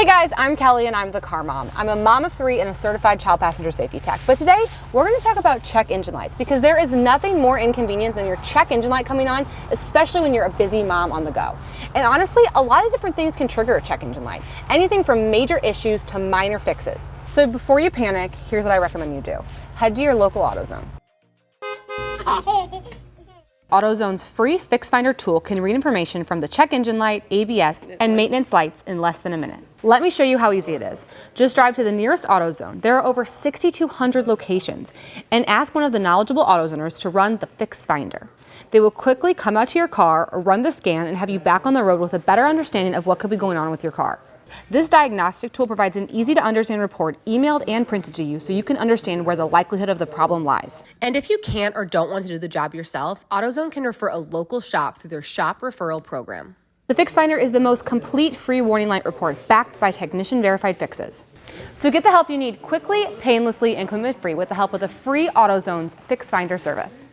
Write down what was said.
Hey guys, I'm Kelly and I'm the car mom. I'm a mom of 3 and a certified child passenger safety tech. But today we're going to talk about check engine lights because there is nothing more inconvenient than your check engine light coming on, especially when you're a busy mom on the go. And honestly, a lot of different things can trigger a check engine light. Anything from major issues to minor fixes. So before you panic, here's what I recommend you do. Head to your local AutoZone. AutoZone's free Fix Finder tool can read information from the check engine light, ABS, and maintenance lights in less than a minute. Let me show you how easy it is. Just drive to the nearest AutoZone. There are over 6,200 locations, and ask one of the knowledgeable AutoZoners to run the Fix Finder. They will quickly come out to your car, run the scan, and have you back on the road with a better understanding of what could be going on with your car. This diagnostic tool provides an easy-to-understand report emailed and printed to you so you can understand where the likelihood of the problem lies. And if you can't or don't want to do the job yourself, AutoZone can refer a local shop through their shop referral program. The Fix Finder is the most complete free warning light report backed by technician-verified fixes. So get the help you need quickly, painlessly, and commitment-free with the help of the free AutoZone's Fix Finder service.